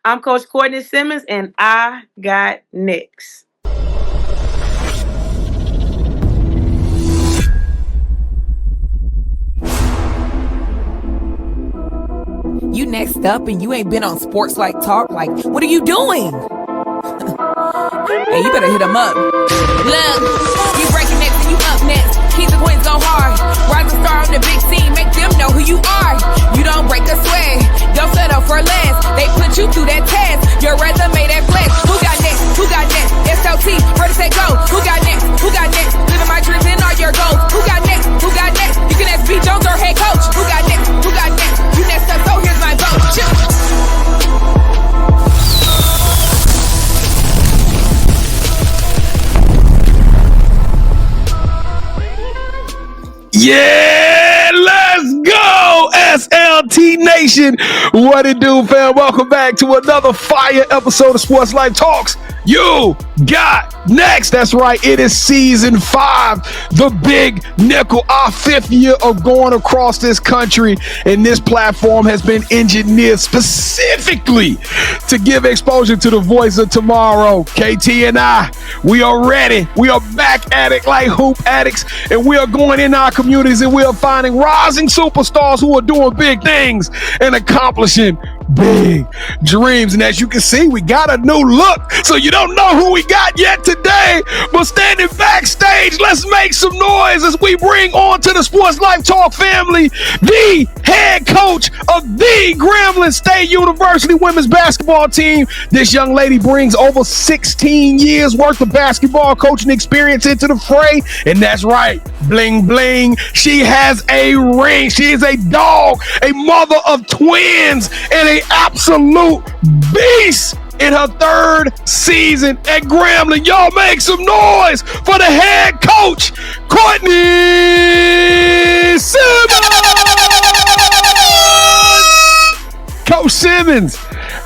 I'm Coach Courtney Simmons, and I got next. You next up and you ain't been on SportsLifeTalk. Like, what are you doing? Hey, you better hit him up. Look, you breaking next and you up next. Keep the wins go hard. Rise and star on the big scene. Make them know who you are. You don't break a sweat. Don't settle for less. They put you through that test. Your resume that flex. Who got next? Who got next? SLT, heard it say go. Who got next? Who got next? Living my dreams and all your goals. Who got next? Who got next? You can ask B. Jones or head coach. Who got next? Who got next? You next up, so here's my vote. Yeah, let's go, SLT Nation. What it do, fam? Welcome back to another fire episode of Sports Life Talks. You got next. That's right. It is season 5, the big nickel, our 5th year of going across this country. And this platform has been engineered specifically to give exposure to the voice of tomorrow. KT and I, we are ready. We are back at it like hoop addicts. And we are going in our communities and we are finding rising superstars who are doing big things and accomplishing big dreams. And as you can see, we got a new look. So you don't know who we got yet today, but standing backstage, let's make some noise as we bring on to the Sports Life Talk family the head coach of the Grambling State University women's basketball team. This young lady brings over 16 years worth of basketball coaching experience into the fray, and that's right, bling bling. She has a ring. She is a dog, a mother of twins, and an absolute beast in her 3rd season at Grambling. Y'all make some noise for the head coach, Courtney Simmons. Coach Simmons,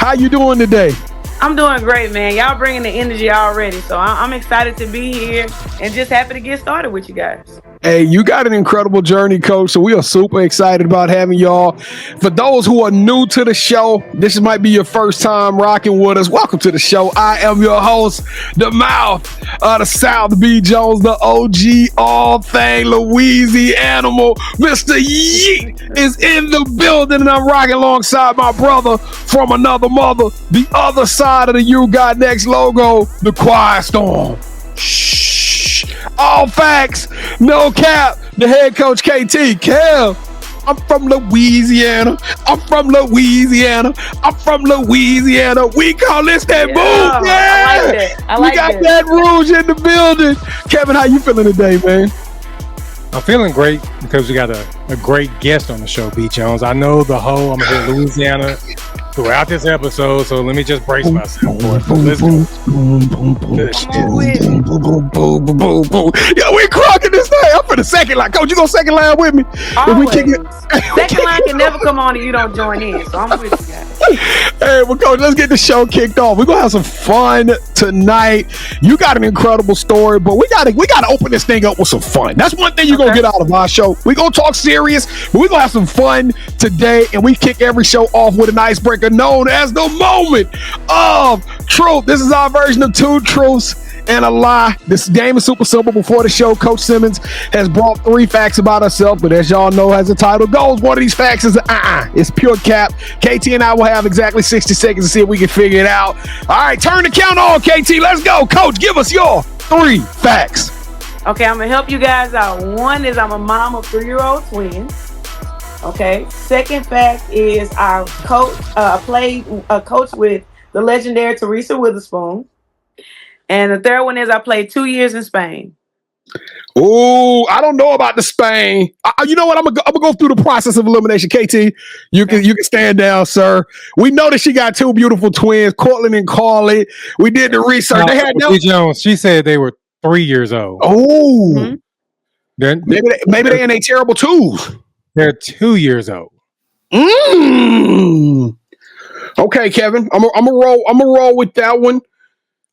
how you doing today? I'm doing great, man. Y'all bringing the energy already, so I'm excited to be here and just happy to get started with you guys. Hey, you got an incredible journey, Coach, so we are super excited about having y'all. For those who are new to the show, this might be your first time rocking with us. Welcome to the show. I am your host, the mouth of the South, B. Jones, the OG, all thing Louisiana. Mr. Yeet is in the building, and I'm rocking alongside my brother from another mother, the other side of the You Got Next logo, the Quiet Storm. Shh. All facts, no cap. The head coach, KT. Kel, I'm from Louisiana. I'm from Louisiana. We call this that boom. Yeah. I like that. We got that Rouge in the building. Kevin, how you feeling today, man? I'm feeling great because we got a great guest on the show, B. Jones. I know the whole I'm here in Louisiana throughout this episode, so let me just brace myself for it. Let's go. Yo, we cracking this thing. I'm for the second line. Coach, you go second line with me? Always. Second line can never come on if you don't join in, so I'm with you guys. Hey, well, Coach, let's get the show kicked off. We're gonna have some fun tonight. You got an incredible story, but we gotta open this thing up with some fun. That's one thing you're gonna get out of our show. We're gonna talk serious, but we're gonna have some fun today, and we kick every show off with an icebreaker known as the moment of truth. This is our version of 2 truths and a lie. This game is super simple. Before the show, Coach Simmons has brought 3 facts about herself, but as y'all know, as the title goes, one of these facts is it's pure cap. KT and I will have exactly 60 seconds to see if we can figure it out. All right, turn the count on, KT. Let's go. Coach, give us your 3 facts. Okay, I'm gonna help you guys out. One is I'm a mom of 3-year-old twins. Okay. Second fact is I coach with the legendary Teresa Witherspoon. And the third one is I played 2 years in Spain. Oh, I don't know about the Spain. You know what? I'm gonna go through the process of elimination. KT, you can stand down, sir. We know that she got 2 beautiful twins, Cortland and Carly. We did the research. They had B. Jones. She said they were 3 years old. Oh, maybe they in a terrible twos. They're 2 years old. Okay, Kevin. I'm gonna roll with that one.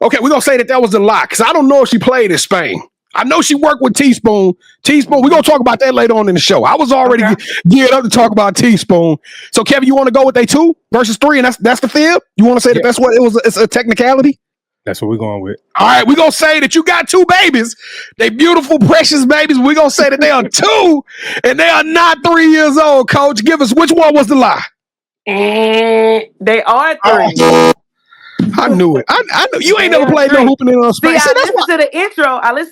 Okay, we're gonna say that was a lie because I don't know if she played in Spain. I know she worked with Teaspoon. Teaspoon, we're going to talk about that later on in the show. I was already geared up to talk about Teaspoon. So, Kevin, you want to go with they 2 versus 3, and that's the fib? You want to say that that's what it was? It's a technicality? That's what we're going with. All right, we're going to say that you got 2 babies. They beautiful, precious babies. We're going to say that they are 2, and they are not 3 years old, Coach. Give us, which one was the lie? They are 3. I knew it. I knew you ain't never played no hooping in on space. See, I listened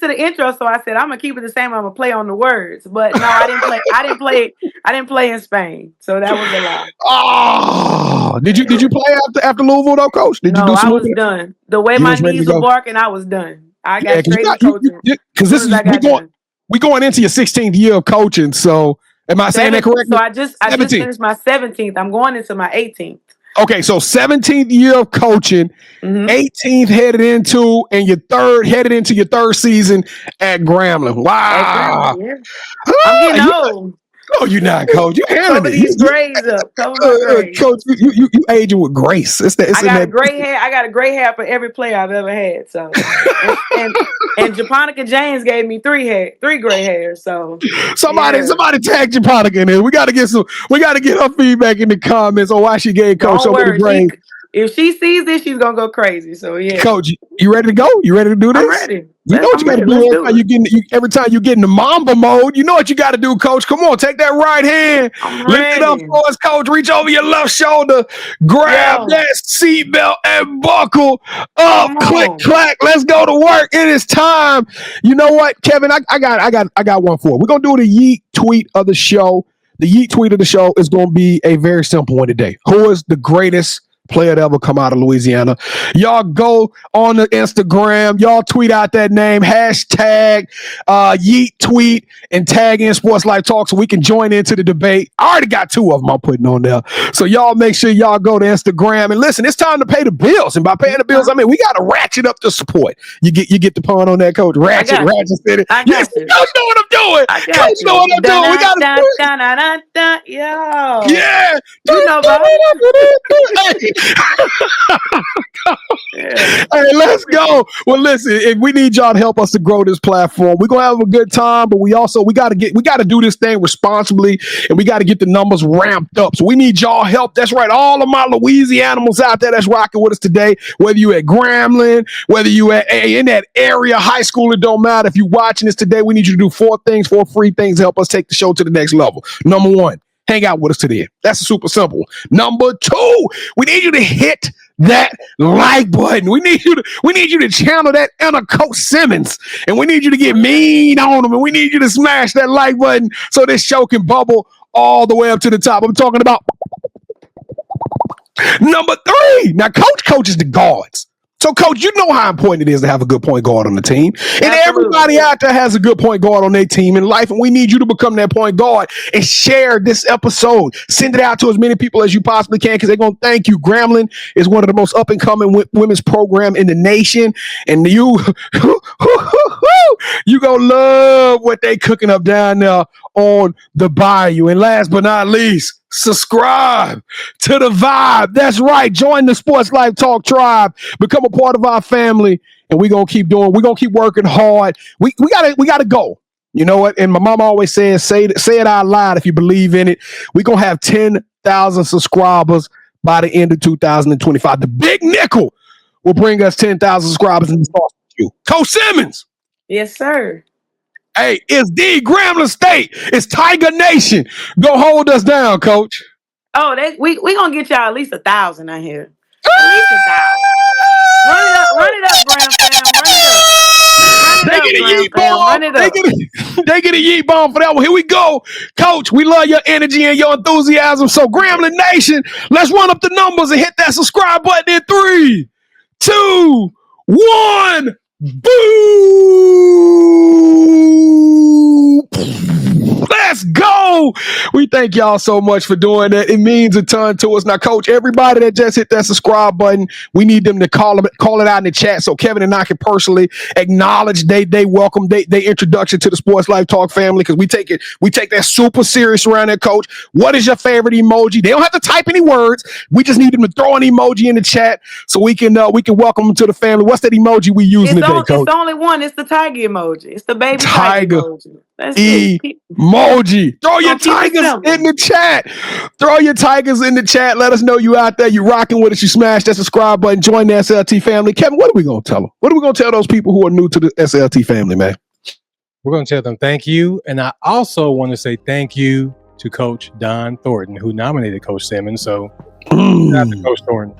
to the intro, so I said I'm gonna keep it the same. I'm gonna play on the words, but no, I didn't play in Spain, so that was a lie. Oh, did you play after Louisville though, Coach? Did you do some? I was done. The way my knees were barking, I was done. I got straight to coaching. Because we going into your 16th year of coaching. So, am I saying that correctly? So I just finished my 17th. I'm going into my 18th. Okay, so 17th year of coaching, 18th headed into your third season at Grambling. Wow. I'm getting old. No, you're not, Coach. You're handling Cover these grades up. Cover my grades. Coach, you aging with grace. I got a gray hair. I got a gray hair for every player I've ever had. So, and Japonica James gave me 3 gray hairs. So somebody tag Japonica in there. We got to get her feedback in the comments on why she gave Coach so many grades. If she sees this, she's gonna go crazy. So yeah, Coach, you ready to go? You ready to do this? I'm ready. You know what you got to do every time you get in the Mamba mode. You know what you got to do, Coach. Come on, take that right hand, lift it up for us, Coach. Reach over your left shoulder, grab that seatbelt and buckle up. Click, clack. Let's go to work. It is time. You know what, Kevin? I got one for it. We're gonna do the Yeet tweet of the show. The Yeet tweet of the show is gonna be a very simple one today. Who is the greatest player to ever come out of Louisiana? Y'all go on the Instagram, y'all tweet out that name, hashtag Yeet tweet, and tag in Sports Life Talk so we can join into the debate. I already got 2 of them I'm putting on there. So y'all make sure y'all go to Instagram and listen, it's time to pay the bills. And by paying the bills, I mean we gotta ratchet up the support. You get the pun on that, Coach. Ratchet city. Yes, Coach know what I'm doing. Coach know what I'm doing. We gotta yeah. You know about Hey, let's go. Well, listen, if we need y'all to help us to grow this platform, we're gonna have a good time, but we gotta do this thing responsibly, and we gotta get the numbers ramped up. So we need y'all help. That's right, all of my Louisianimals out there that's rocking with us today, whether you at Grambling, whether you at in that area, high school, it don't matter. If you're watching this today, we need you to do 4 free things to help us take the show to the next level. Number 1, hang out with us today. That's super simple. Number 2, we need you to hit that like button. We need you to channel that inner Coach Simmons, and we need you to get mean on them, and we need you to smash that like button so this show can bubble all the way up to the top. I'm talking about number 3. Now, Coach coaches the guards. So, Coach, you know how important it is to have a good point guard on the team. And everybody out there has a good point guard on their team in life, and we need you to become that point guard and share this episode. Send it out to as many people as you possibly can because they're going to thank you. Grambling is one of the most up-and-coming women's program in the nation, and you going to love what they cooking up down there on the bayou. And last but not least, subscribe to the vibe. That's right. Join the Sports Life Talk tribe. Become a part of our family, and we're gonna keep working hard. We gotta go. You know what? And my mom always says, say it out loud if you believe in it. We're gonna have 10,000 subscribers by the end of 2025. The big nickel will bring us 10,000 subscribers and start with you. Coach Simmons. Yes, sir. Hey, it's the Grambling State. It's Tiger Nation. Go hold us down, Coach. Oh, we gonna get y'all at least 1,000 out here. At least 1,000. Run it up, Graham fam. Run it up. They get a yeet bomb for that one. Here we go. Coach, we love your energy and your enthusiasm. So, Grambling Nation, let's run up the numbers and hit that subscribe button in 3, 2, 1. Boo! Let's go. We thank y'all so much for doing that. It means a ton to us. Now, Coach, everybody that just hit that subscribe button, we need them to call it out in the chat so Kevin and I can personally acknowledge they welcome they introduction to the Sports Life Talk family, because we take that super serious around there, Coach. What is your favorite emoji? They don't have to type any words. We just need them to throw an emoji in the chat so we can welcome them to the family. What's that emoji we using today, Coach? It's only one. It's the tiger emoji. It's the baby tiger emoji. That's Emoji. Throw your tigers in the chat. Throw your tigers in the chat. Let us know you out there. You rocking with us. You smash that subscribe button. Join the SLT family. Kevin, what are we going to tell them? What are we going to tell those people who are new to the SLT family, man? We're going to tell them thank you. And I also want to say thank you to Coach Don Thornton, who nominated Coach Simmons. So shout out to Coach Thornton.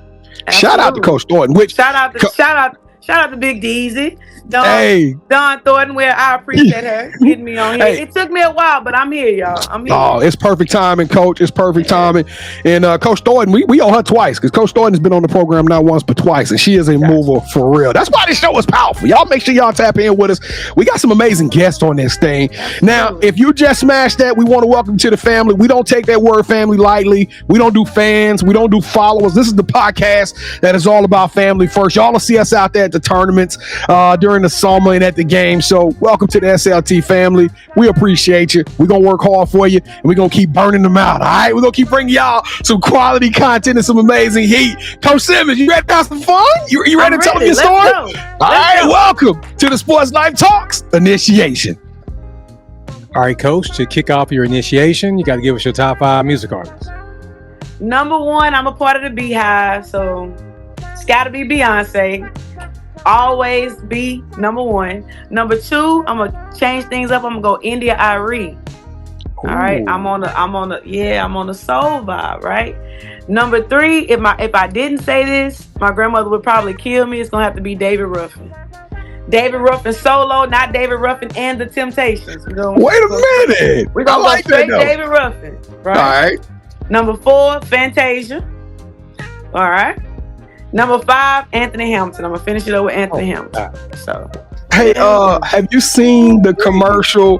Absolutely. Shout out to Coach Thornton. Shout out to Big Deezy. Don Thornton, where I appreciate her getting me on here. Hey. It took me a while, but I'm here, y'all. I'm here. Oh, it's perfect timing, Coach. It's perfect timing. And Coach Thornton, we owe her twice, because Coach Thornton has been on the program not once but twice, and she is a mover for real. That's why this show is powerful. Y'all make sure y'all tap in with us. We got some amazing guests on this thing. Now, if you just smashed that, we want to welcome you to the family. We don't take that word family lightly. We don't do fans. We don't do followers. This is the podcast that is all about family first. Y'all will see us out there at the tournaments during the summer and at the game. So welcome to the SLT family. We appreciate you. We're going to work hard for you, and we're going to keep burning them out. All right. We're going to keep bringing y'all some quality content and some amazing heat. Coach Simmons, you ready to have some fun? You ready to tell them your story? All right. Welcome to the Sports Life Talks initiation. All right, Coach, to kick off your initiation, you got to give us your top 5 music artists. Number 1, I'm a part of the Beehive, so it's got to be Beyonce. Always be number 1. Number 2, I'm gonna change things up. I'm gonna go India Arie. All right, I'm on the soul vibe, right? Number 3, if I didn't say this, my grandmother would probably kill me. It's gonna have to be David Ruffin. David Ruffin solo, not David Ruffin and the Temptations. Wait a minute. We're gonna go straight David Ruffin, right? All right. Number 4, Fantasia. All right. Number 5, Anthony Hamilton. I'm gonna finish it up with Anthony Hamilton. So, hey, have you seen the commercial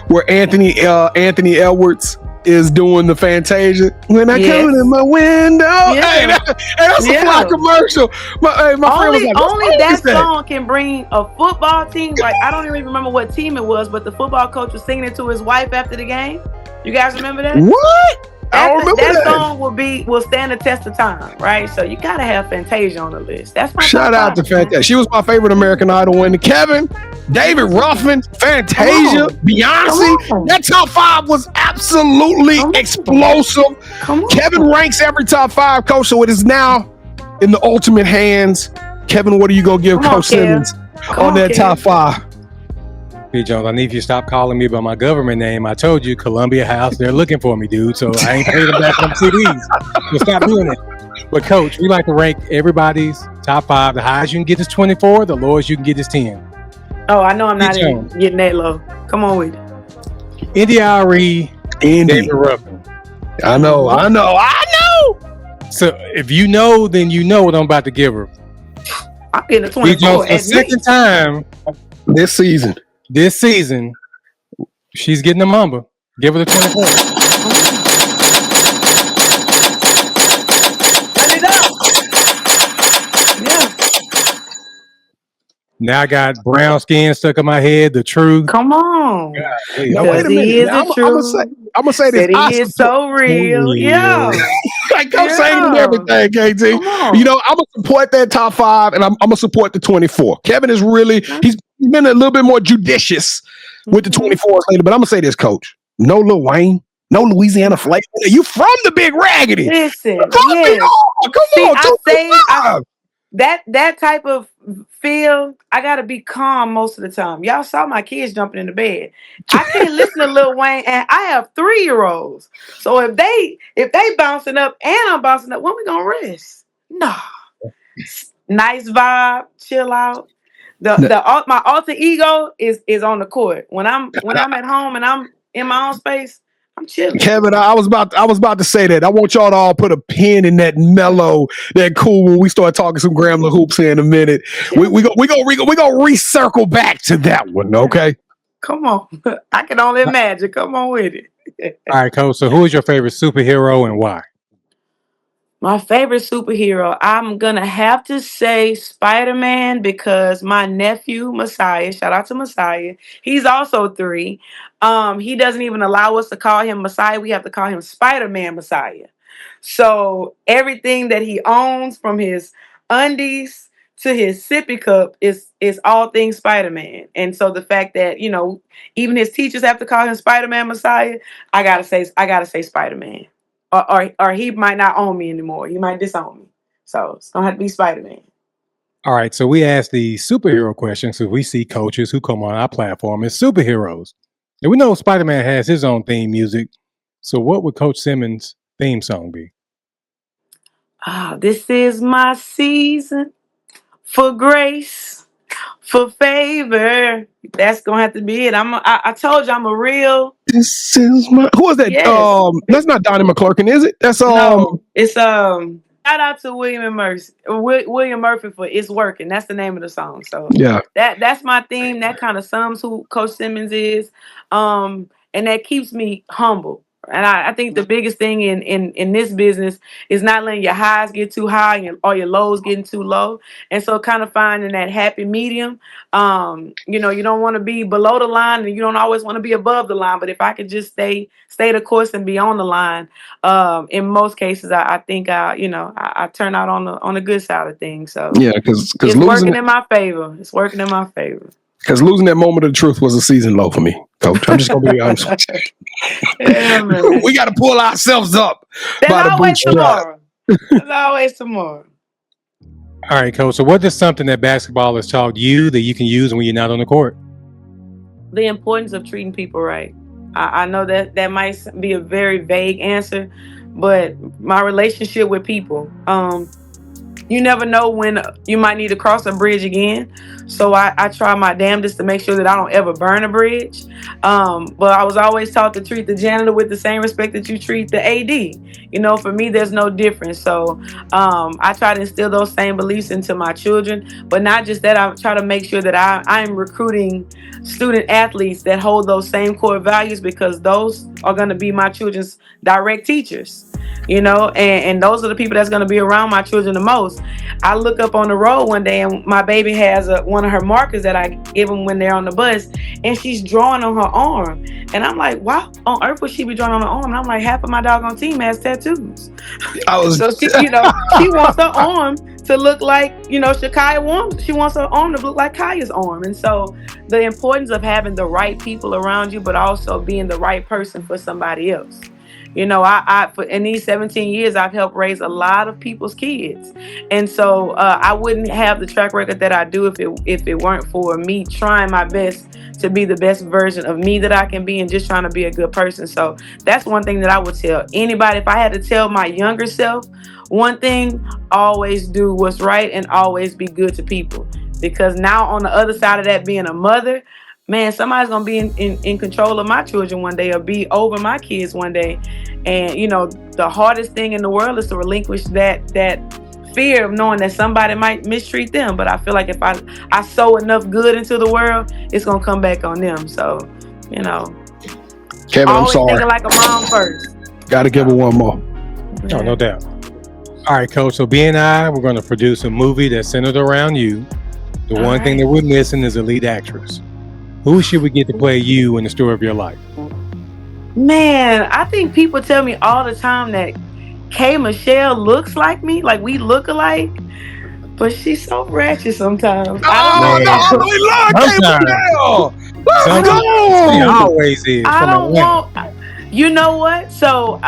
where Anthony Edwards is doing the Fantasia? When I come in my window, hey, that's a fly commercial. My friend was like, only that song can bring a football team. Like, I don't even remember what team it was, but the football coach was singing it to his wife after the game. You guys remember that? What? I don't remember that. That song will stand the test of time, right? So you gotta have Fantasia on the list. That's my shout out to Fantasia. She was my favorite American Idol winner. Kevin, David Ruffin, Fantasia, Beyonce. That top 5 was absolutely explosive. Kevin ranks every top 5, Coach. So it is now in the ultimate hands. Kevin, what are you gonna give Coach Simmons on that top 5? B. Jones, I need you to stop calling me by my government name. I told you, Columbia House, they're looking for me, dude. So I ain't paid them back from CDs. So stop doing it. But, Coach, we like to rank everybody's top 5. The highest you can get is 24. The lowest you can get is 10. Oh, I know I'm not even getting that low. Come on with it. India Arie, David Ruffin. I know. So if you know, then you know what I'm about to give her. I'm getting a 24. B. Jones, for the second time this season, she's getting a Mamba. Give her the 24. Let it out. Yeah. Now I got brown skin stuck in my head. The truth. Come on. God, wait a minute. I'm gonna say this. He is so real. Yeah. Like I'm saying everything, KT. You know, I'm gonna support that top 5, and I'm gonna support the 24. Kevin is really he's been a little bit more judicious with the 24s later, but I'm gonna say this, Coach. No Lil Wayne, no Louisiana flavor. You from the Big Raggedy? Listen, come on, that type of feel. I gotta be calm most of the time. Y'all saw my kids jumping in the bed. I can't listen to Lil Wayne, and I have 3-year-olds. So if they bouncing up and I'm bouncing up, when we gonna rest? Nah. Nice vibe, chill out. My alter ego is on the court. When I'm at home and I'm in my own space, I'm chilling. Kevin, I was about to say that. I want y'all to all put a pin in that mellow, that cool when we start talking some Grambling hoops here in a minute. Yeah. We gonna recircle back to that one, okay? Come on. I can only imagine. Come on with it. All right, Coach. So who is your favorite superhero and why? My favorite superhero, I'm gonna have to say Spider-Man because my nephew Messiah, shout out to Messiah, he's also 3. He doesn't even allow us to call him Messiah. We have to call him Spider-Man Messiah. So everything that he owns, from his undies to his sippy cup, is all things Spider-Man. And so the fact that, even his teachers have to call him Spider-Man Messiah, I gotta say Spider-Man. Or he might not own me anymore. He might disown me. So it's gonna have to be Spider-Man. All right. So we ask the superhero questions because we see coaches who come on our platform as superheroes. And we know Spider-Man has his own theme music. So what would Coach Simmons' theme song be? This is my season for grace, for favor. That's gonna have to be it. I told you I'm a real. This is my. Who is that? Yes. That's not Donnie McClurkin, is it? That's No, it's shout out to William Murphy for "It's Working." That's the name of the song. So yeah. that's my theme. That kind of sums who Coach Simmons is, and that keeps me humble. And I think the biggest thing in this business is not letting your highs get too high or your lows getting too low. And so kind of finding that happy medium. You don't want to be below the line and you don't always want to be above the line. But if I could just stay the course and be on the line, in most cases, I think I turn out on the good side of things. So yeah, because it's working in my favor. It's working in my favor. Because losing that moment of truth was a season low for me, Coach. I'm just gonna be honest with you. Yeah, man. We got to pull ourselves up. There's always tomorrow. There's always tomorrow. All right, Coach. So what is something that basketball has taught you that you can use when you're not on the court? The importance of treating people right. I know that might be a very vague answer, but my relationship with people, you never know when you might need to cross a bridge again. So I try my damnedest to make sure that I don't ever burn a bridge. But I was always taught to treat the janitor with the same respect that you treat the AD. For me, there's no difference. So I try to instill those same beliefs into my children. But not just that, I try to make sure that I'm recruiting student athletes that hold those same core values, because those are going to be my children's direct teachers. And those are the people that's going to be around my children the most. I look up on the road one day and my baby has one of her markers that I give them when they're on the bus, and she's drawing on her arm. And I'm like, why on earth would she be drawing on her arm? And I'm like, half of my doggone team has tattoos. So she, she wants her arm to look like, Shakaya wants. She wants her arm to look like Kaya's arm. And so the importance of having the right people around you, but also being the right person for somebody else. In these 17 years, I've helped raise a lot of people's kids. And so I wouldn't have the track record that I do if it weren't for me trying my best to be the best version of me that I can be, and just trying to be a good person. So that's one thing that I would tell anybody. If I had to tell my younger self one thing, always do what's right and always be good to people. Because now on the other side of that, being a mother, man, somebody's going to be in control of my children one day, or be over my kids one day. And, the hardest thing in the world is to relinquish that fear of knowing that somebody might mistreat them. But I feel like if I sow enough good into the world, it's going to come back on them. So, Kevin, I'm sorry. thinking like a mom first. Got to give her one more. Oh, no doubt. All right, Coach. So we're going to produce a movie that's centered around you. The one thing that we're missing is a lead actress. Who should we get to play you in the story of your life? Man, I think people tell me all the time that K. Michelle looks like me, like we look alike, but she's so ratchet sometimes. We love K. Michelle. Let's go. She always is. I don't want. You know what? So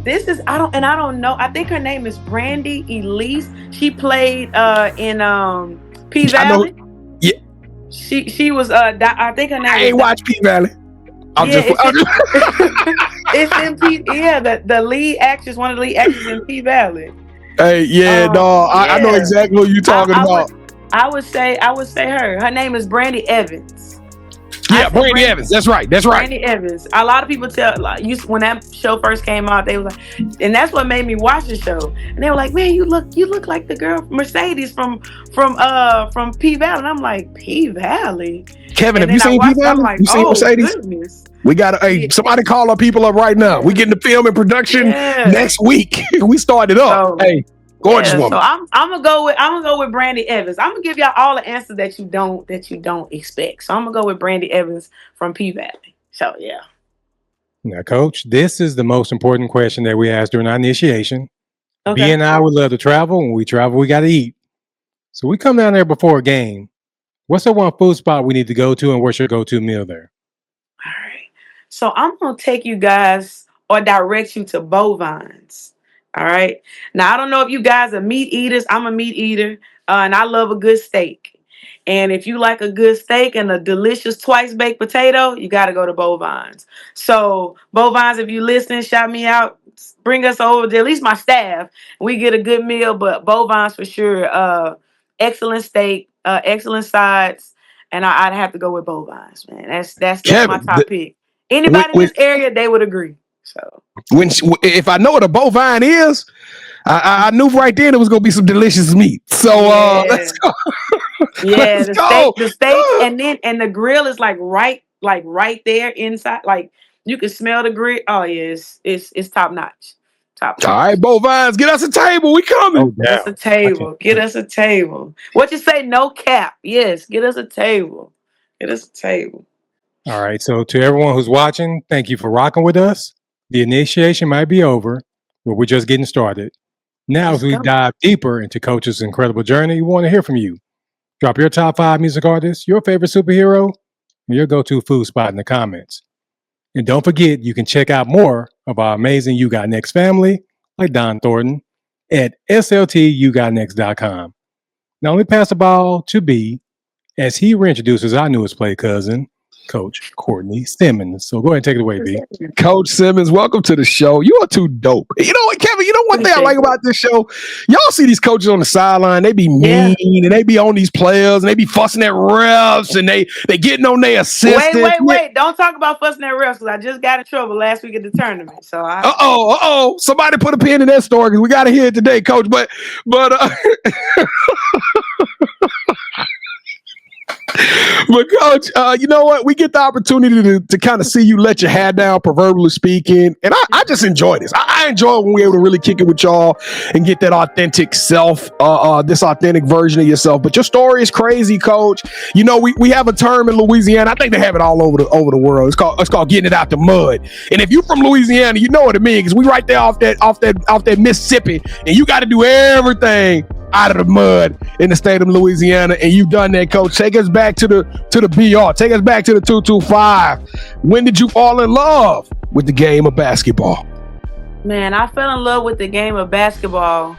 this is I don't know. I think her name is Brandy Elise. She played in P Valley. Yeah. She was I think her name. I ain't watched P Valley. It's in P. Yeah, the lead actress, one of the lead actors in P Valley. Hey, I know exactly what you're talking about. I would say her. Her name is Brandy Evans. Yeah, Brandy Evans. That's right. Brandy Evans. A lot of people when that show first came out, they was like, and that's what made me watch the show. And they were like, "Man, you look like the girl Mercedes from P Valley." And I'm like, P Valley. Kevin, have And you then I seen watched P it, I'm Valley? like, You seen oh Mercedes? goodness. We got somebody call our people up right now. We getting the film and production next week. We started up. So, Hey, gorgeous woman. So I'm gonna go with Brandy Evans. I'm gonna give y'all all the answers that you don't expect. So I'm gonna go with Brandy Evans from P Valley. So yeah. Now, Coach, this is the most important question that we ask during our initiation. Okay. B and I would love to travel. When we travel, we got to eat. So we come down there before a game. What's the one food spot we need to go to, and what's your go-to meal there? All right. So I'm gonna take you guys or direct you to Bovines. All right. Now I don't know if you guys are meat eaters. I'm a meat eater, and I love a good steak. And if you like a good steak and a delicious twice baked potato, you got to go to Bovines. So Bovines, if you listen, shout me out. Bring us over to at least my staff. We get a good meal, but Bovines for sure. Excellent steak, excellent sides, and I'd have to go with Bovines, man. That's my Kevin, top pick. Anybody in this area, they would agree. So if I know what a bovine is, I knew right then it was gonna be some delicious meat. So let's go. Yeah, let's go. the steak, and the grill is like right there inside. Like you can smell the grill. Oh yeah, it's top notch. Top notch. All right, Bovines, get us a table. We coming. Oh, Get us a table. Get us a table. What you say? No cap. Yes, get us a table. Get us a table. All right. So to everyone who's watching, thank you for rocking with us. The initiation might be over, but we're just getting started. Now, as we dive deeper into Coach's incredible journey, we want to hear from you. Drop your top 5 music artists, your favorite superhero, and your go-to food spot in the comments. And don't forget, you can check out more of our amazing You Got Next family, like Don Thornton, at sltyougotnext.com. Now, let me pass the ball to B as he reintroduces our newest play cousin, Coach Courtney Simmons. So go ahead and take it away, B. Coach Simmons, welcome to the show. You are too dope. You know what, Kevin? You know one thing I like about this show? Y'all see these coaches on the sideline, they be mean and they be on these players and they be fussing at refs and they getting on their assistants. Wait. Don't talk about fussing at refs because I just got in trouble last week at the tournament. So Somebody put a pin in that story because we got to hear it today, Coach. But But Coach, you know what? We get the opportunity to kind of see you let your hair down, proverbially speaking. And I just enjoy this. I enjoy when we're able to really kick it with y'all and get that authentic self, this authentic version of yourself. But your story is crazy, Coach. You know, we have a term in Louisiana. I think they have it all over the world. It's called getting it out the mud. And if you're from Louisiana, you know what it means, because we right there off that Mississippi, and you got to do everything out of the mud in the state of Louisiana, and you've done that, Coach. Take us back to the BR. Take us back to the 225. When did you fall in love with the game of basketball? Man, I fell in love with the game of basketball.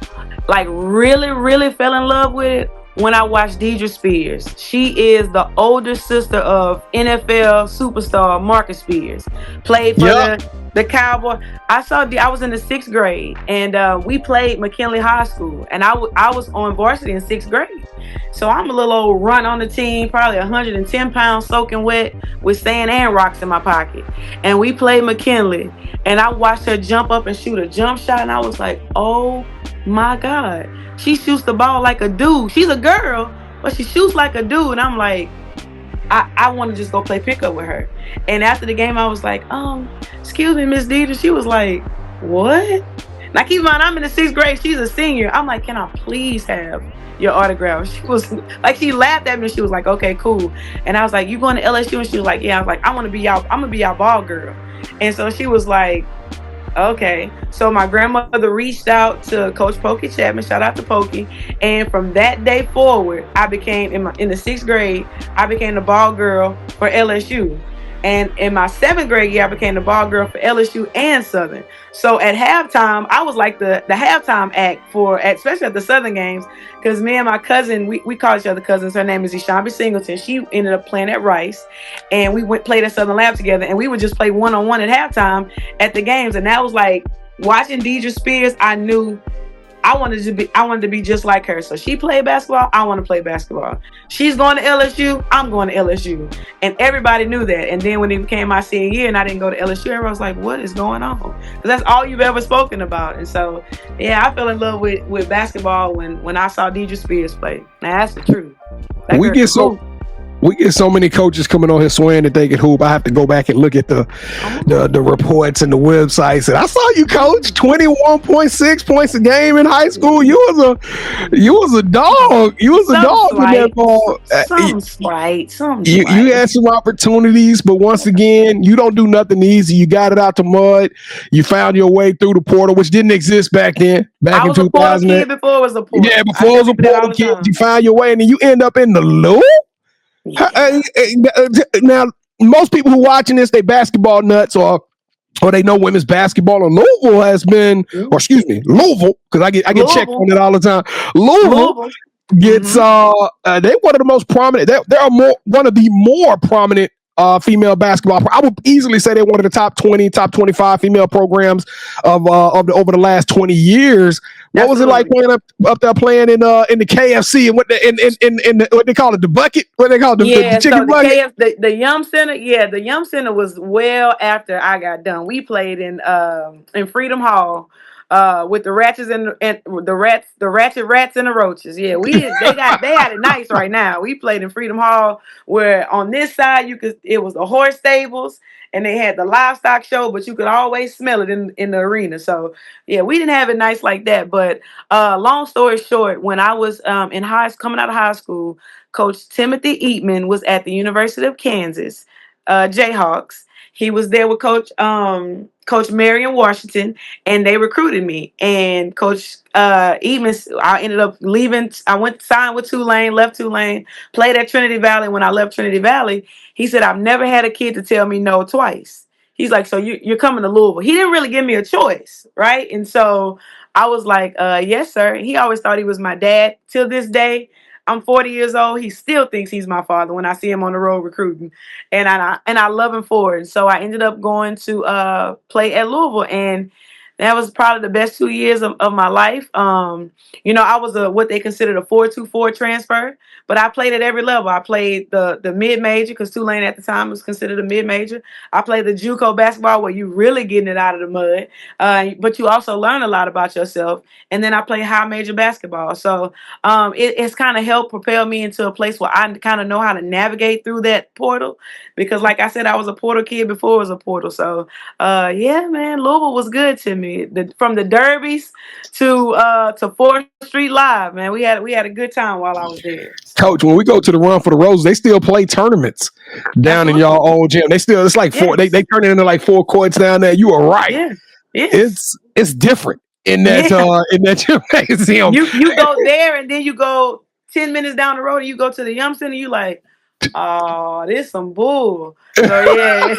Like really, really fell in love with it when I watched Deidre Spears. She is the older sister of NFL superstar Marcus Spears. Played for the Cowboy. I was in the 6th grade, and we played McKinley High School, and I was on varsity in 6th grade. So I'm a little old runt on the team, probably 110 pounds soaking wet with sand and rocks in my pocket. And we played McKinley, and I watched her jump up and shoot a jump shot, and I was like, oh my God. She shoots the ball like a dude. She's a girl, but she shoots like a dude. And I'm like, I want to just go play pickup with her. And after the game, I was like, excuse me, Miss Deidre. She was like, what? Now keep in mind, I'm in the 6th grade. She's a senior. I'm like, can I please have your autograph? She was like, she laughed at me. She was like, okay, cool. And I was like, you going to LSU? And she was like, yeah. I was like, I'm going to be y'all ball girl. And so she was like, okay. So my grandmother reached out to Coach Pokey Chapman. Shout out to Pokey. And from that day forward, I became in the 6th grade, I became the ball girl for LSU. And in my 7th grade year, I became the ball girl for LSU and Southern. So at halftime, I was like the halftime act especially at the Southern games, because me and my cousin, we call each other cousins. Her name is Ishambi Singleton. She ended up playing at Rice, and we played at Southern Lab together, and we would just play one-on-one at halftime at the games. And that was like watching Deidre Spears. I knew I wanted to be just like her. So she played basketball. I want to play basketball. She's going to LSU. I'm going to LSU. And everybody knew that. And then when it became my senior year and I didn't go to LSU, everyone was like, what is going on? Because that's all you've ever spoken about. And so, yeah, I fell in love with basketball when I saw Deidre Spears play. Now, that's the truth. We get so many coaches coming on here swearing that they can hoop. I have to go back and look at the reports and the websites. And I saw you, coach, 21.6 points a game in high school. You was a dog. You was a dog in that ball. You had some opportunities, but once again, you don't do nothing easy. You got it out the mud. You found your way through the portal, which didn't exist back then. I was a portal kid before it was a portal. Yeah, before it was a portal kid, you find your way, and then you end up in the loop. Yeah. Now, most people who watching this, they basketball nuts or they know women's basketball. And Louisville has been, Louisville, because I get checked on it all the time. Louisville gets they're one of the most prominent. They're one of the more prominent female basketball. I would easily say they're one of the top 20, top 25 female programs of over the last 20 years. What was it like playing up there playing in the KFC and what what they call it, the bucket? What they call it, the chicken bucket? The Yum Center. Yeah, the Yum Center was well after I got done. We played in Freedom Hall. With the ratchets and the ratchet rats and the roaches. Yeah, they had it nice right now. We played in Freedom Hall, where on this side it was the horse stables and they had the livestock show, but you could always smell it in the arena. So yeah, we didn't have it nice like that. But long story short, when I was coming out of high school, Coach Timothy Eatman was at the University of Kansas Jayhawks. He was there with Coach Marion Washington, and they recruited me. And Coach Eatman, I ended up leaving. I signed with Tulane, left Tulane, played at Trinity Valley. When I left Trinity Valley, he said, "I've never had a kid to tell me no twice." He's like, "So you're coming to Louisville?" He didn't really give me a choice, right? And so I was like, "Yes, sir." He always thought he was my dad. Till this day, I'm 40 years old. He still thinks he's my father when I see him on the road recruiting, and I love him for it. So I ended up going to play at Louisville, and that was probably the best 2 years of my life. I was what they considered a 4-2-4 transfer, but I played at every level. I played the mid-major because Tulane at the time was considered a mid-major. I played the JUCO basketball where you really getting it out of the mud, but you also learn a lot about yourself. And then I played high major basketball. So it's kind of helped propel me into a place where I kind of know how to navigate through that portal. Because like I said, I was a portal kid before it was a portal. So yeah, man, Louisville was good to me. From the derbies to 4th Street Live, man, we had a good time while I was there. Coach, when we go to the Run for the Roses, they still play tournaments down in y'all old gym. It's like four. They turn it into like 4 courts down there. You are right. Yeah. Yes. It's different in that gymnasium. You go there and then you go 10 minutes down the road and you go to the Yum Center. You like, oh, this some bull. So yeah.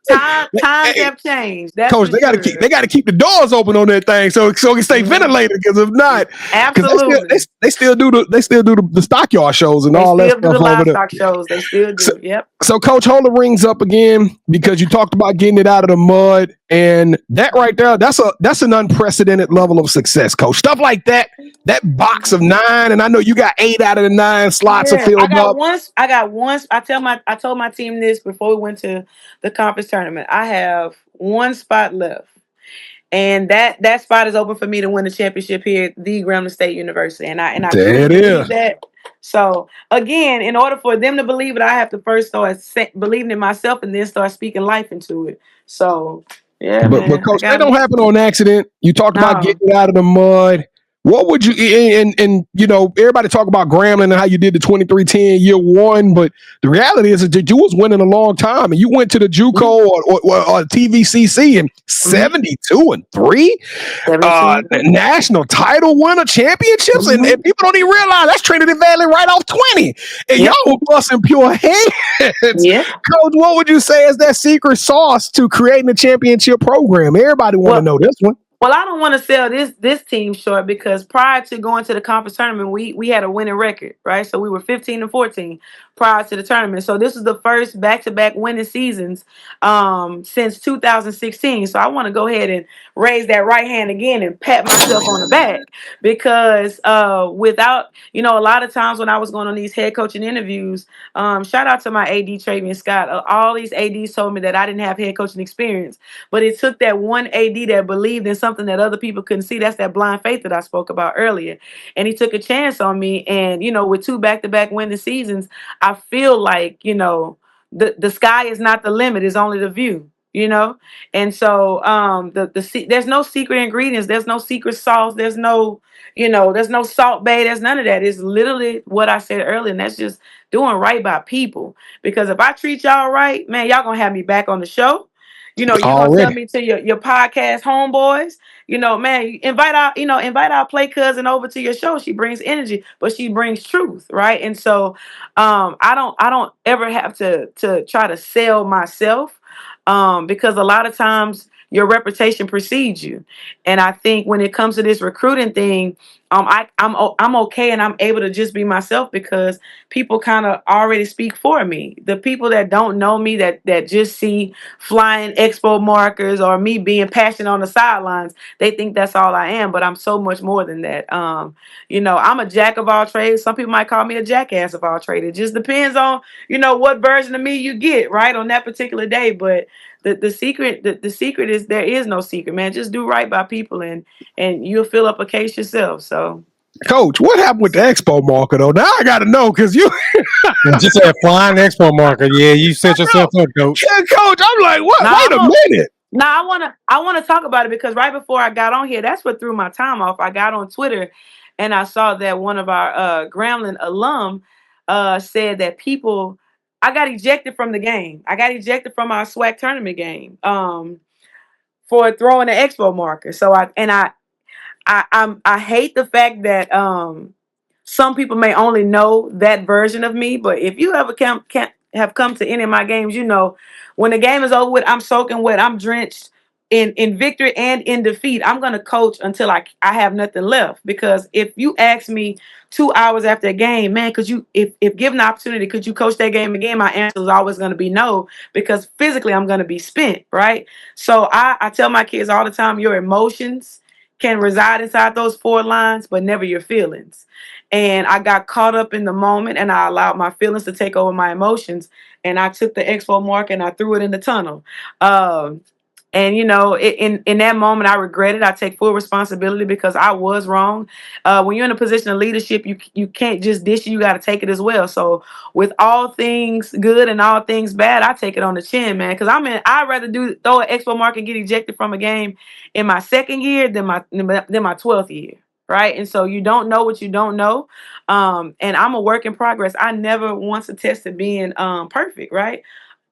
Times have changed. That's Coach, they gotta keep the doors open on that thing so it can stay ventilated. Because if not, absolutely, they still do the stockyard shows and all that stuff. The livestock shows, they still do. Yep. So, Coach, hold the rings up again because you talked about getting it out of the mud, and that right there, that's an unprecedented level of success, Coach. Stuff like that box of 9, and I know you got 8 out of the 9 slots are filled up. I got one. I told my team this before we went to the conference tournament. I have 1 spot left, and that spot is open for me to win the championship here at the Grambling State University. And I truly believe that. So again, in order for them to believe it, I have to first start believing in myself and then start speaking life into it. So yeah, but Coach, that don't happen on accident. You talked about getting it out of the mud. What would you and everybody talk about Grambling and how you did the 23-10 year 1, but the reality is that you was winning a long time, and you went to the JUCO or TVCC and 72-3, national title winner, championships, and people don't even realize that's Trinity Valley right off 20, and y'all were busting pure heads. Yeah. Coach, what would you say is that secret sauce to creating a championship program? Everybody want to know this one. Well, I don't want to sell this team short because prior to going to the conference tournament, we had a winning record, right? So we were 15-14 prior to the tournament. So this is the first back-to-back winning seasons since 2016. So I want to go ahead and raise that right hand again and pat myself on the back because without, a lot of times when I was going on these head coaching interviews, shout out to my AD, Travian Scott. All these ADs told me that I didn't have head coaching experience, but it took that one AD that believed in something something that other people couldn't see. That's that blind faith that I spoke about earlier. And he took a chance on me. And, with 2 back-to-back winning seasons, I feel like, the sky is not the limit, it's only the view. And so there's no secret ingredients, there's no secret sauce, there's no there's no salt bay, there's none of that. It's literally what I said earlier, and that's just doing right by people. Because if I treat y'all right, man, y'all gonna have me back on the show. You're gonna tell Already. me to your podcast homeboys. Man, invite our play cousin over to your show. She brings energy, but she brings truth, right? And so I don't ever have to try to sell myself, because a lot of times your reputation precedes you. And I think when it comes to this recruiting thing, I'm okay, and I'm able to just be myself because people kind of already speak for me. The people that don't know me, that just see flying expo markers or me being passionate on the sidelines, they think that's all I am. But I'm so much more than that. I'm a jack of all trades. Some people might call me a jackass of all trades. It just depends on what version of me you get right on that particular day. But the secret is there is no secret, man. Just do right by people, and you'll fill up a case yourself. So, Coach, what happened with the expo marker though? Now I got to know, because you Just that flying expo marker. Yeah, you set yourself up, Coach. yeah, Coach. I'm like, what? Wait a minute. Now I wanna talk about it, because right before I got on here, that's what threw my time off. I got on Twitter and I saw that one of our Grambling alum said that I got ejected from the game. I got ejected from our SWAC tournament game for throwing an expo marker. So I hate the fact that some people may only know that version of me, but if you ever have come to any of my games, when the game is over with, I'm soaking wet, I'm drenched in victory and in defeat. I'm gonna coach until I have nothing left. Because if you ask me 2 hours after a game, man, if given the opportunity, could you coach that game again? My answer is always gonna be no, because physically I'm gonna be spent, right? So I tell my kids all the time, your emotions can reside inside those 4 lines, but never your feelings. And I got caught up in the moment, and I allowed my feelings to take over my emotions. And I took the expo mark and I threw it in the tunnel. And in that moment, I regret it. I take full responsibility because I was wrong. When you're in a position of leadership, you can't just dish it. You got to take it as well. So with all things good and all things bad, I take it on the chin, man. Because I'd rather throw an expo mark and get ejected from a game in my second year than my 12th year. Right. And so you don't know what you don't know. And I'm a work in progress. I never once attested being perfect. Right.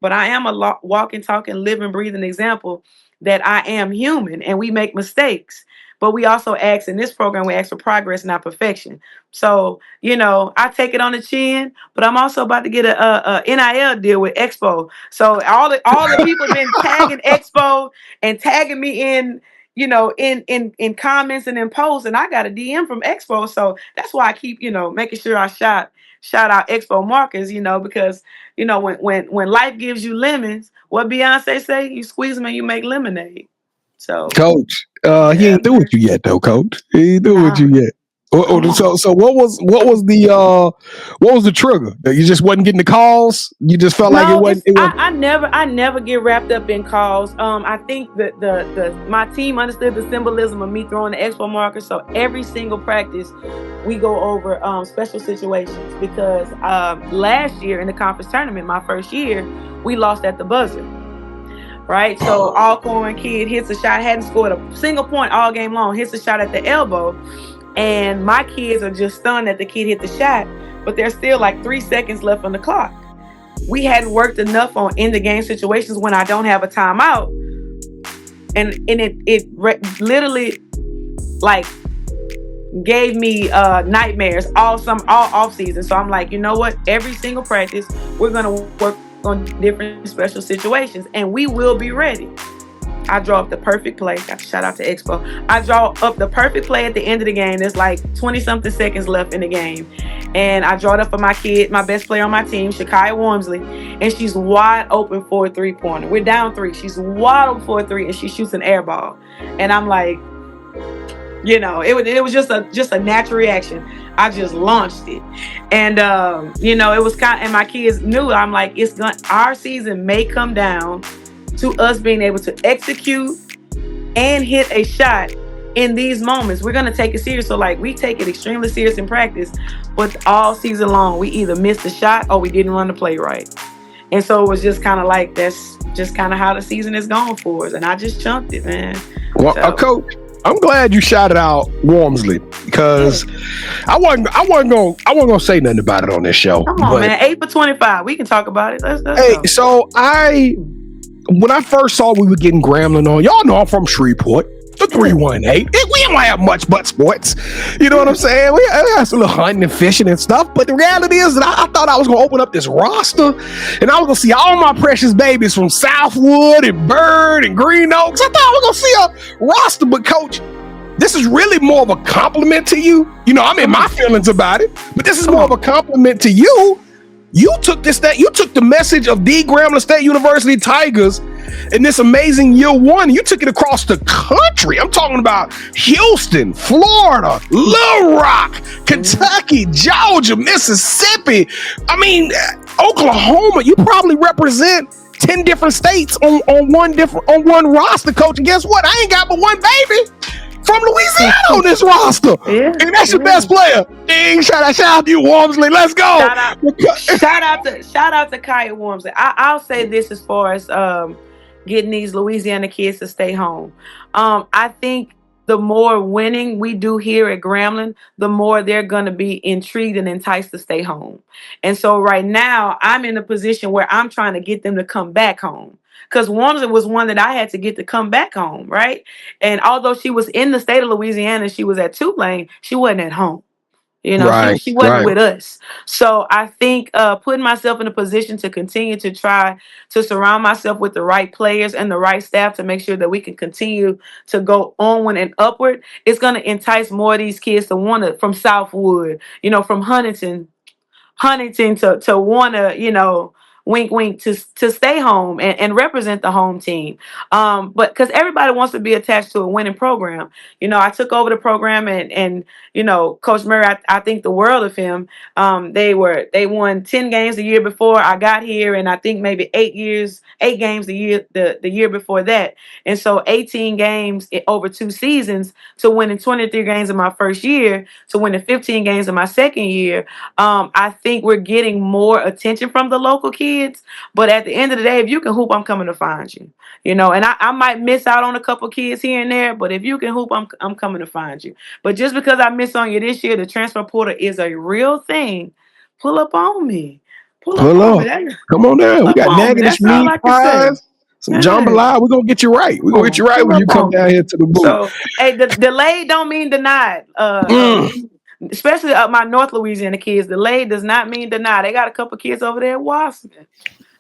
But I am a walking, talking, living, breathing example that I am human, and we make mistakes. But we also ask in this program, we ask for progress, not perfection. So, I take it on the chin, but I'm also about to get a NIL deal with Expo. So all the people have been tagging Expo and tagging me in, in comments and in posts, and I got a DM from Expo. So that's why I keep, making sure I shout out Expo markers, because when life gives you lemons, what Beyonce say, you squeeze them and you make lemonade. So, Coach, he ain't through with you yet, though, Coach. He ain't through with you yet. So what was the trigger? You just wasn't getting the calls. You just felt like it wasn't. I never get wrapped up in calls. I think that my team understood the symbolism of me throwing the expo marker. So every single practice, we go over special situations, because last year in the conference tournament, my first year, we lost at the buzzer. Right, so Alcorn kid hits a shot, hadn't scored a single point all game long, hits a shot at the elbow. And my kids are just stunned that the kid hit the shot, but there's still like 3 seconds left on the clock. We hadn't worked enough on in the game situations when I don't have a timeout, and it literally like gave me nightmares all off season. So I'm like, you know what? Every single practice, we're gonna work on different special situations, and we will be ready. I draw up the perfect play. Shout out to Expo. I draw up the perfect play at the end of the game. There's like 20-something seconds left in the game. And I draw it up for my kid, my best player on my team, Shakai Wormsley. And she's wide open for a 3-pointer. We're down 3. She's wide open for a 3, and she shoots an air ball. And I'm like, it was just a natural reaction. I just launched it. And, it was and my kids knew. I'm like, our season may come down to us being able to execute and hit a shot in these moments, we're gonna take it serious. So like we take it extremely serious in practice, but all season long we either missed a shot or we didn't run the play right. And so it was just kind of like that's just kind of how the season is going for us. And I just chunked it, man. Well, So Coach, I'm glad you shouted out Wormsley because I wasn't gonna say nothing about it on this show. come on, man. 8 for 25. We can talk about it. Let's Hey, go. so when I first saw we were getting Grambling on, y'all know I'm from Shreveport. The 318. We don't have much but sports. You know what I'm saying? We have some little hunting and fishing and stuff. But the reality is that I thought I was going to open up this roster and I was going to see all my precious babies from Southwood and Bird and Green Oaks. I thought I was going to see a roster. But, Coach, this is really more of a compliment to you. You know, I'm in my feelings about it. But this is more of a compliment to you. You took the message of the Grambling State University Tigers in this amazing year one. You took it across the country. I'm talking about Houston, Florida, Little Rock, Kentucky, Georgia, Mississippi. I mean, Oklahoma. You probably represent 10 different states on one roster, Coach. And guess what? I ain't got but one baby from Louisiana on this roster. Yeah, and that's your best player. Ding, shout out to you, Wormsley. Let's go. Shout out to Kaya Wormsley. I'll say this as far as getting these Louisiana kids to stay home. I think the more winning we do here at Grambling, the more they're going to be intrigued and enticed to stay home. And so right now, I'm in a position where I'm trying to get them to come back home. Because Wormsley was one that I had to get to come back home, right? And although she was in the state of Louisiana, she was at Tulane, she wasn't at home. You know, she wasn't with us. So I think putting myself in a position to continue to try to surround myself with the right players and the right staff to make sure that we can continue to go onward and upward, it's going to entice more of these kids to want to, from Southwood, you know, from Huntington to want to, you know, wink wink to stay home and represent the home team, but because everybody wants to be attached to a winning program. You know, I took over the program and you know, Coach Murray, I think the world of him. They won 10 games the year before I got here, and I think maybe 8 games the year before that, and so 18 games over 2 seasons to winning 23 games in my first year to winning 15 games in my second year. I think we're getting more attention from the local kids, but at the end of the day, if you can hoop, I'm coming to find you. You know, and I might miss out on a couple kids here and there, but if you can hoop, I'm coming to find you. But just because I miss on you this year, the transfer portal is a real thing. Pull up on me. Pull up. Come on down. We got Nagin That's all meat I can say. pies, some jambalaya. We're gonna get you right. We're gonna get you right when you come down here to the booth. So, hey, the delayed don't mean denied. Especially my North Louisiana kids, delayed does not mean denied. They got a couple kids over there at Washington.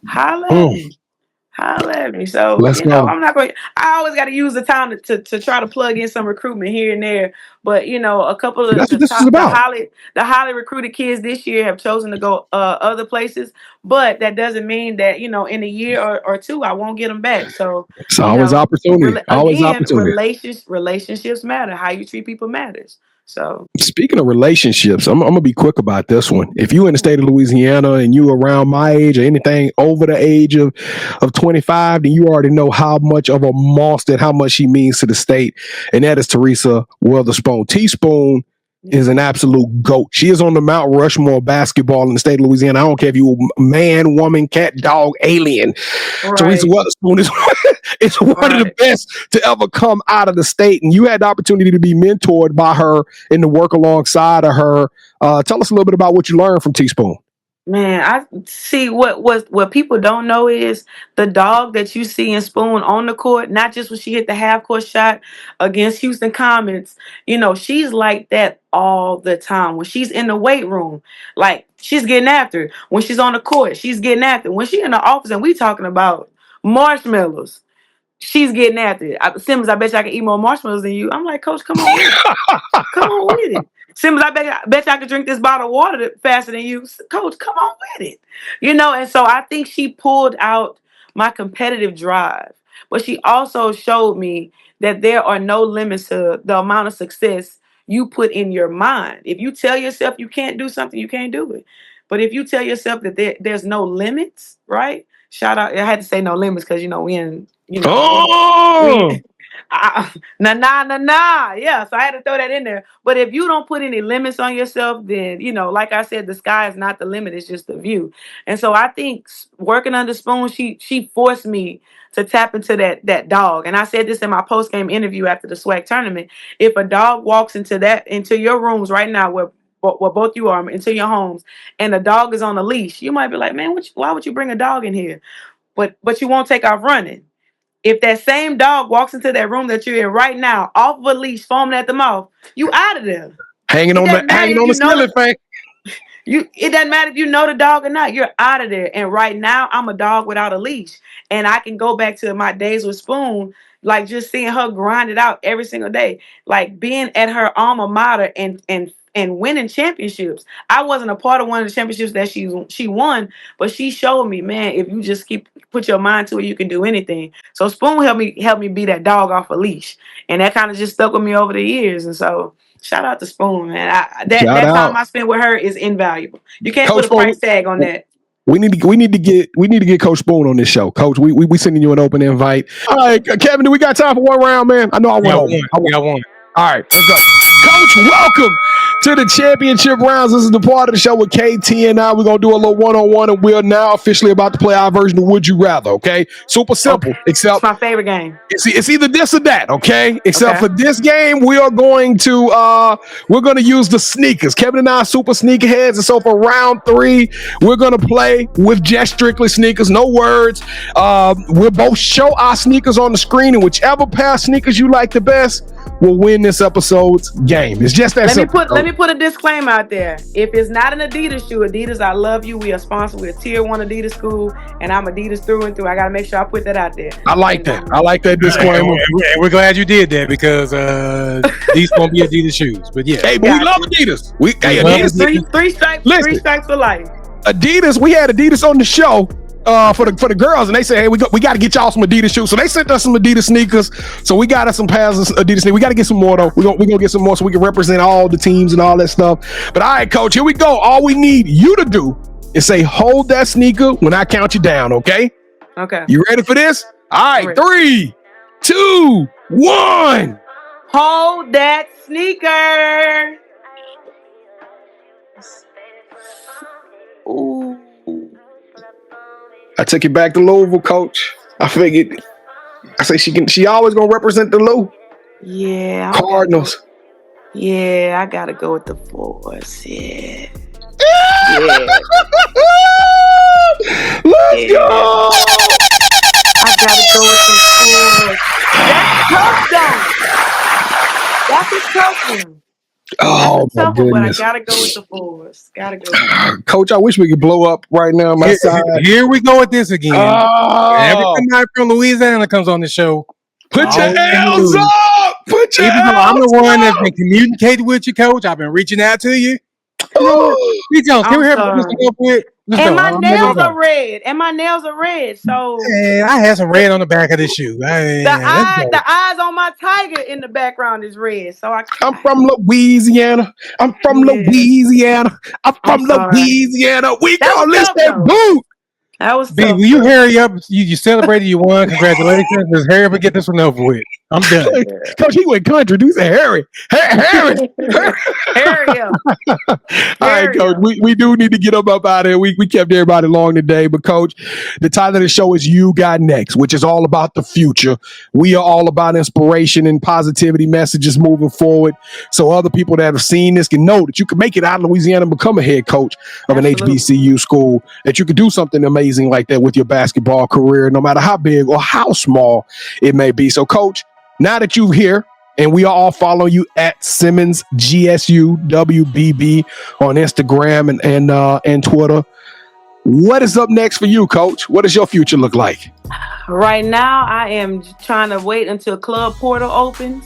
Holla at me. So, let's go. I'm not going. I always got to use the time to try to plug in some recruitment here and there. But you know, a couple of the highly recruited kids this year have chosen to go other places. But that doesn't mean that, you know, in a year or two I won't get them back. So it's always opportunity. Relationships matter. How you treat people matters. So speaking of relationships, I'm gonna be quick about this one. If you in the state of Louisiana and you around my age or anything over the age of 25, then you already know how much of a monster and how much she means to the state. And that is Teresa Weatherspoon. Teaspoon is an absolute GOAT. She is on the Mount Rushmore of basketball in the state of Louisiana. I don't care if you man, woman, cat, dog, alien. Right. Teresa Weatherspoon is one of the best to ever come out of the state. And you had the opportunity to be mentored by her and to work alongside of her. Tell us a little bit about what you learned from Teaspoon. Man, I see what people don't know is the dog that you see in Spoon on the court, not just when she hit the half court shot against Houston Comets. You know, she's like that all the time. When she's in the weight room, like she's getting after it. When she's on the court, she's getting after it. When she's in the office and we talking about marshmallows, she's getting after it. Simmons, I bet you I can eat more marshmallows than you. I'm like, Coach, come on with it. Come on with it. Simmons, I bet you I could drink this bottle of water faster than you. Coach, come on with it. You know, and so I think she pulled out my competitive drive. But she also showed me that there are no limits to the amount of success you put in your mind. If you tell yourself you can't do something, you can't do it. But if you tell yourself that there's no limits, right? Shout out. I had to say no limits because, you know, we in, you know. Nah. Yeah, so I had to throw that in there. But if you don't put any limits on yourself, then, like I said, the sky is not the limit. It's just the view. And so I think working under Spoon, she forced me to tap into that dog. And I said this in my post-game interview after the SWAC tournament. If a dog walks into your rooms right now where both you are, into your homes, and the dog is on a leash, you might be like, man, why would you bring a dog in here? But you won't take off running. If that same dog walks into that room that you're in right now, off of a leash, foaming at the mouth, you out of there. Hanging on the ceiling fan. It doesn't matter if you know the dog or not. You're out of there. And right now, I'm a dog without a leash, and I can go back to my days with Spoon, like just seeing her grind it out every single day, like being at her alma mater and winning championships. I wasn't a part of one of the championships that she won, but she showed me, man, if you just put your mind to it, you can do anything. So Spoon helped me be that dog off a leash, and that kind of just stuck with me over the years. And so shout out to Spoon, man. That time I spent with her is invaluable. You can't put a price tag on that. We need to get Coach Spoon on this show, Coach. We sending you an open invite. All right, Kevin, do we got time for one round, man? I know I won. I won. All right, let's go. Coach, welcome to the championship rounds. This is the part of the show with KT and I. We're going to do a little one-on-one, and we're now officially about to play our version of Would You Rather, okay? Super simple. Okay. Except it's my favorite game. It's either this or that, okay? Except for this game, we are going to use the sneakers. Kevin and I are super sneakerheads, and so for round 3, we're going to play with just strictly sneakers, no words. We'll both show our sneakers on the screen, and whichever pair of sneakers you like the best will win this episode's game. It's just that simple. Let me put a disclaimer out there. If it's not an Adidas shoe, Adidas, I love you. We are sponsored. We're a tier 1 Adidas school, and I'm Adidas through and through. I got to make sure I put that out there. I like that disclaimer. And we're glad you did that, because these won't be Adidas shoes. But yeah. Hey, but we love Adidas. Adidas, three stripes for life. Adidas, we had Adidas on the show for the girls, and they said, hey, we got to get y'all some Adidas shoes. So they sent us some Adidas sneakers. So we got us some pairs of Adidas sneakers. We got to get some more though. We're gonna get some more so we can represent all the teams and all that stuff. But all right, Coach, here we go. All we need you to do is say, hold that sneaker when I count you down, okay? Okay. You ready for this? All right, 3, 2, 1. Hold that sneaker. Ooh. I took it back to Louisville, Coach. I figured. I say she always gonna represent the Lou. Yeah. Cardinals. I gotta go with the Force. Yeah. Let's go. I gotta go with the Force. That's a tough one. Oh my goodness! But I gotta go with the Force. Coach, I wish we could blow up right now on my side. Here we go with this again. Every from Louisiana comes on the show. Put your hands up! Put your hands up! I'm the one that's been communicating with you, Coach. I've been reaching out to you. P. Jones, can we hear what and my nails are red. So man, I had some red on the back of the shoe. The eyes on my tiger in the background is red. So I'm from Louisiana. Louisiana. We gonna list that boot. That was B, will you hurry up? You celebrated, you won. Congratulations. Just hurry up and get this one over with. I'm done. Coach, he went country. Dude said Harry. Harry up. All right, Coach. We do need to get up out of here. We kept everybody long today. But, Coach, the title of the show is You Got Next, which is all about the future. We are all about inspiration and positivity messages moving forward. So other people that have seen this can know that you can make it out of Louisiana and become a head coach of an HBCU school, that you can do something amazing like that with your basketball career, no matter how big or how small it may be. So, Coach, now that you're here, and we are all following you at Simmons GSUWBB on Instagram and Twitter, what is up next for you, Coach? What does your future look like? Right now, I am trying to wait until Club Portal opens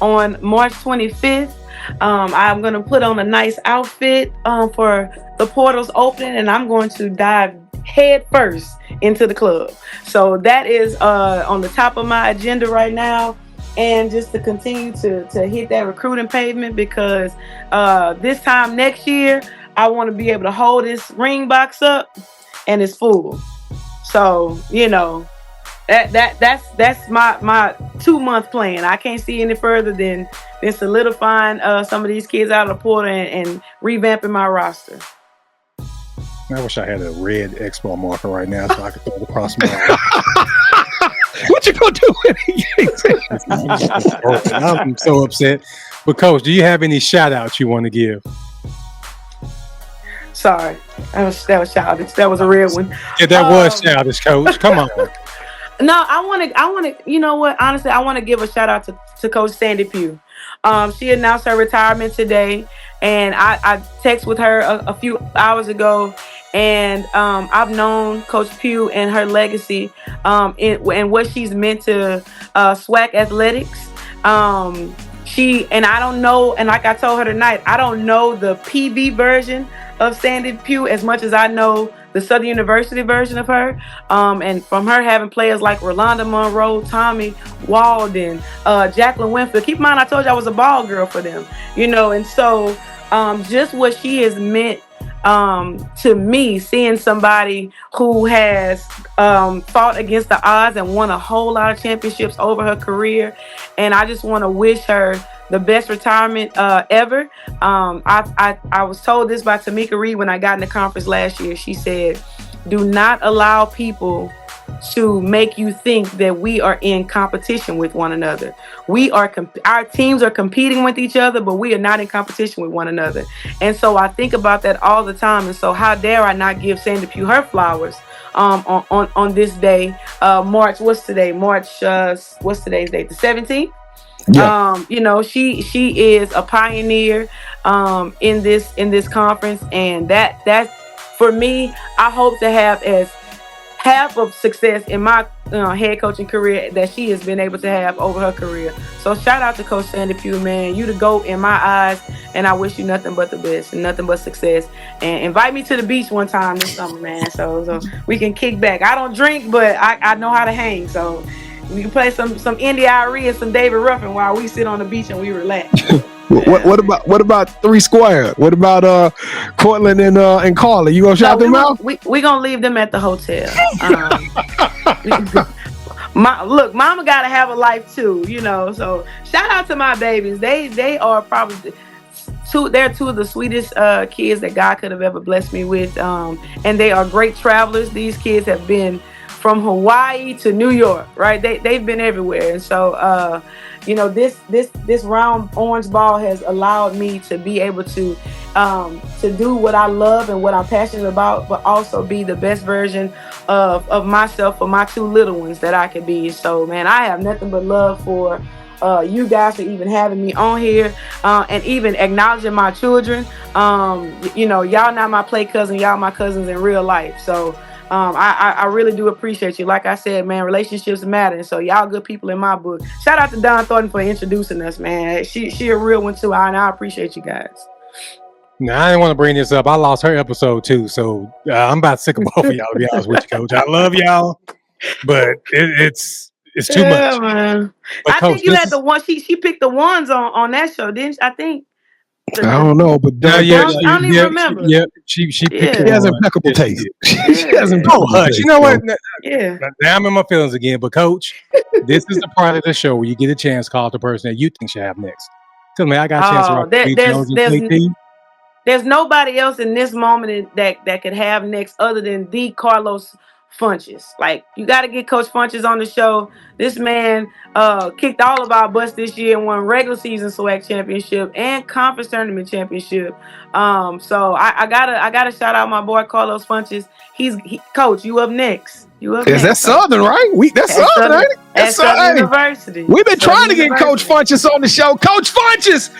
on March 25th. I'm going to put on a nice outfit for the portals opening, and I'm going to dive head first into the club. So that is on the top of my agenda right now, and just to continue to hit that recruiting pavement, because this time next year I want to be able to hold this ring box up and it's full. So That's my 2-month plan. I can't see any further than solidifying some of these kids out of the portal and revamping my roster. I wish I had a red expo marker right now so I could throw it across my What you gonna do when he gets it? I'm so upset. But Coach, do you have any shout outs you want to give? Sorry, that was childish. That was a real one. Yeah, that was childish, Coach. Come on. No, I want to. You know what? Honestly, I want to give a shout out to Coach Sandy Pugh. She announced her retirement today, and I texted with her a few hours ago. And I've known Coach Pugh and her legacy, and what she's meant to SWAC athletics. And I don't know, and like I told her tonight, I don't know the PV version of Sandy Pugh as much as I know the Southern University version of her. And from her having players like Rolanda Monroe, Tommy Walden, Jacqueline Winfield. Keep in mind, I told you I was a ball girl for them, and so just what she has meant to me, seeing somebody who has fought against the odds and won a whole lot of championships over her career. And I just want to wish her the best retirement ever. I was told this by Tamika Reed when I got in the conference last year. She said, do not allow people to make you think that we are in competition with one another. Our teams are competing with each other, but we are not in competition with one another. And so I think about that all the time. And so how dare I not give Sandy Pugh her flowers on this day, March. What's today? March. What's today's date? The 17th. Yeah. She is a pioneer in this conference, and that for me, I hope to have as half of success in my head coaching career that she has been able to have over her career. So shout out to Coach Sandy Pugh, man. You the GOAT in my eyes, and I wish you nothing but the best and nothing but success. And invite me to the beach one time this summer, man, so we can kick back. I don't drink, but I know how to hang, so we can play some Indy Irie and some David Ruffin while we sit on the beach and we relax. What about 3 Square? What about Cortland and Carly? You gonna shout them out? We gonna leave them at the hotel. Mama gotta have a life too, So shout out to my babies. They are probably they're 2 of the sweetest kids that God could have ever blessed me with. And they are great travelers. These kids have been from Hawaii to New York, right? They've been everywhere, and so this round orange ball has allowed me to be able to do what I love and what I'm passionate about, but also be the best version of myself for my 2 little ones that I can be. So, man, I have nothing but love for you guys for even having me on here and even acknowledging my children. Y'all not my play cousin, y'all my cousins in real life. So I really do appreciate you. Like I said, man, relationships matter. So y'all good people in my book. Shout out to Dawn Thornton for introducing us, man. She a real one too, and I appreciate you guys. Now, I didn't want to bring this up. I lost her episode too, so I'm about sick of both of y'all, to be honest with you, Coach. I love y'all, but it's too much. Man. But I Coach, think you had the one. She picked the ones on that show, didn't she? I think. I don't know, but I don't even remember. She picked. She has impeccable taste. She has impeccable taste. You know what? Yeah. Now I'm in my feelings again. But Coach, this is the part of the show where you get a chance to call the person that you think should have next. Tell me, I got a chance to there's nobody else in this moment that could have next other than the Carlos Funches. Like, you got to get Coach Funches on the show. This man kicked all of our butts this year and won regular season SWAC championship and conference tournament championship. So I gotta shout out my boy Carlos Funches. Coach, you up next. Is that Southern, right? That's Southern, ain't it? That's Southern University. We've been trying to get Coach Funches on the show. Coach Funches,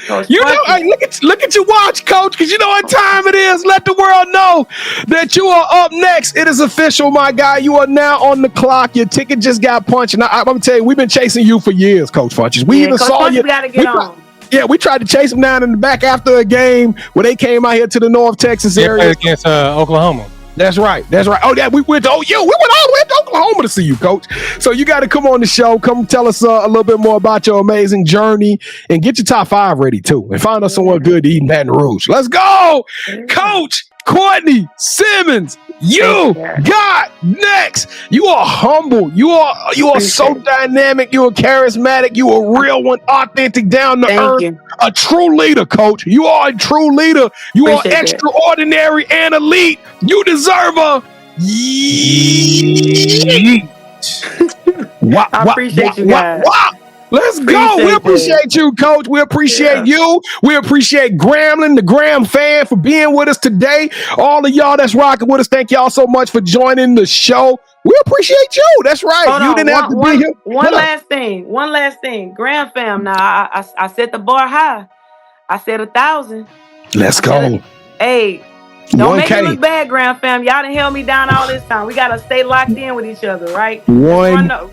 look at your watch, Coach, because you know what time it is. Let the world know that you are up next. It is official, my guy. You are now on the clock. Your ticket just got punched. And I'm gonna tell you, we've been chasing you for years, Coach Funches. We even saw you. Gotta get on. Yeah, we tried to chase them down in the back after a game where they came out here to the North Texas area against Oklahoma. That's right. Oh, yeah, we went all the way to Oklahoma to see you, Coach. So you got to come on the show. Come tell us a little bit more about your amazing journey and get your top 5 ready too. And find us somewhere good to eat in Baton Rouge. Let's go, Coach Courtney Simmons. You got next. You are humble. You are so dynamic. You are charismatic. You are a real one, authentic, down to earth. A true leader, Coach. You are a true leader. You are extraordinary and elite. You deserve a I appreciate you guys. Let's go. We appreciate you, Coach. We appreciate you. We appreciate Grambling, the Gram fan, for being with us today. All of y'all that's rocking with us, thank y'all so much for joining the show. We appreciate you. That's right. You didn't have to be here. One last thing. Gram fam. Now, I set the bar high. I said 1,000. Let's go. Hey, don't make it look bad, Gram fam. Y'all done held me down all this time. We got to stay locked in with each other, right? Run those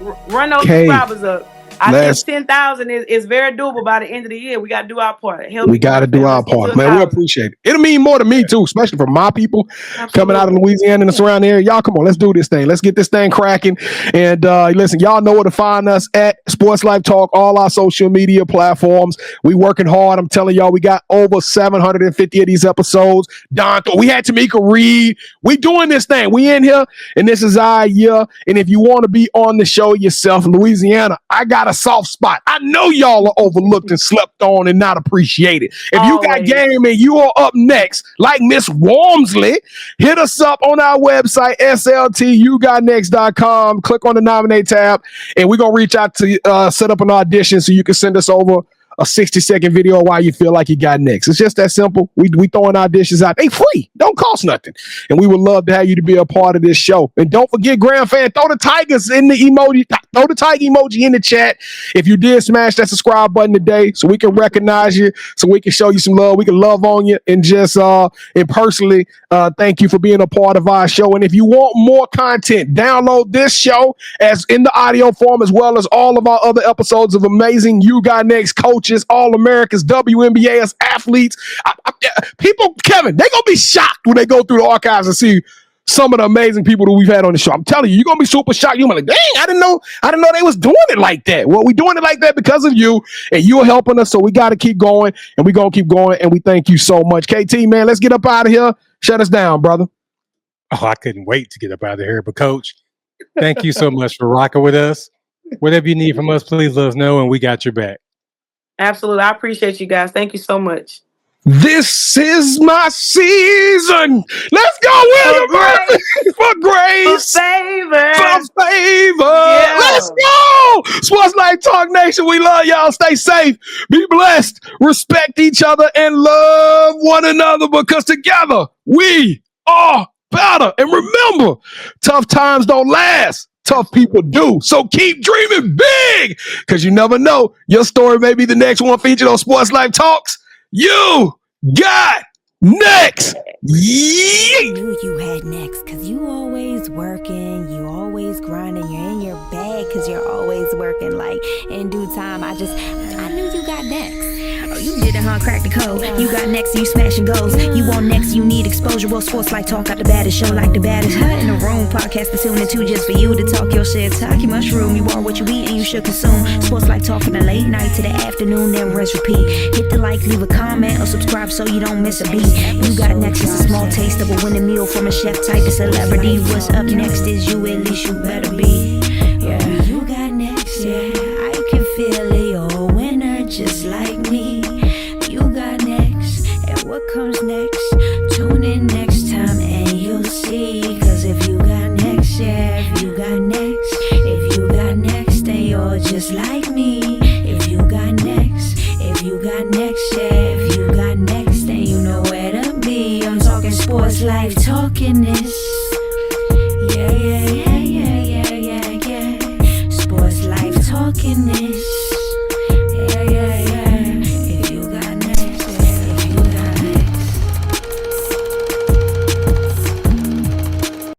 subscribers up. I think 10,000 is very doable by the end of the year. We got to do our part. We got to do our part, man. We appreciate it. It'll mean more to me too, especially for my people coming out of Louisiana and the surrounding area. Y'all, come on, let's do this thing. Let's get this thing cracking. And listen, y'all know where to find us at Sports Life Talk, all our social media platforms. We working hard. I'm telling y'all, we got over 750 of these episodes. We had Tamika Reed. We doing this thing. We in here, and this is our year. And if you want to be on the show yourself in Louisiana, I got a soft spot. I know y'all are overlooked and slept on and not appreciated. If you got game and you are up next, like Miss Wormsley, hit us up on our website, sltugotnext.com. Click on the nominate tab, and we're going to reach out to set up an audition so you can send us over a 60-second video of why you feel like you got next. It's just that simple. We throwing auditions out. They free. Don't cost nothing. And we would love to have you to be a part of this show. And don't forget, Gram fan, throw the tigers in the emoji. Throw the tiger emoji in the chat. If you did smash that subscribe button today so we can recognize you, so we can show you some love. We can love on you and just and personally thank you for being a part of our show. And if you want more content, download this show as in the audio form, as well as all of our other episodes of amazing You Got Next coaches, All-Americans, WNBAs, athletes. People, Kevin, they're going to be shocked when they go through the archives and see some of the amazing people that we've had on the show. I'm telling you, you're going to be super shocked. You're going to be like, dang, I didn't know they was doing it like that. Well, we're doing it like that because of you, and you're helping us, so we got to keep going, and we're going to keep going, and we thank you so much. KT, man, let's get up out of here. Shut us down, brother. Oh, I couldn't wait to get up out of here. But, Coach, thank you so much for rocking with us. Whatever you need from us, please let us know, and we got your back. Absolutely. I appreciate you guys. Thank you so much. This is my season. Let's go, William Murphy, for grace, for favor. Yeah. Let's go. Sports Life Talk Nation, we love y'all. Stay safe, be blessed, respect each other, and love one another, because together we are better. And remember, tough times don't last. Tough people do. So keep dreaming big, because you never know. Your story may be the next one featured on Sports Life Talks. You got next. I knew you had next, because you always working, you always grinding, you're in your bag because you're always working. Like, in due time, I knew you got next. Oh, you did it, huh? Crack the code. You got next, you smashing goals. You want next, you need exposure. Well, Sports Life Talk got the baddest show, like the baddest hut in the room. Podcast to tune into just for you to talk your shit. Talk your mushroom. You are what you eat and you should consume. Sports Life Talk from the late night to the afternoon, then rest repeat. Hit the like, leave a comment, or subscribe so you don't miss a beat. You got next, just a small taste of a winning meal from a chef type of celebrity. What's up next is you, at least you better be. Yeah, you got next, yeah. I can feel it, you're a winner just like me. You got next, and what comes next? Tune in next time and you'll see. Cause if you got next, yeah, if you got next, then you're just like me. If you got next, yeah, if you got next, then you know where to be. I'm talking Sports Life, talking this. Yeah. Sports Life, talking this.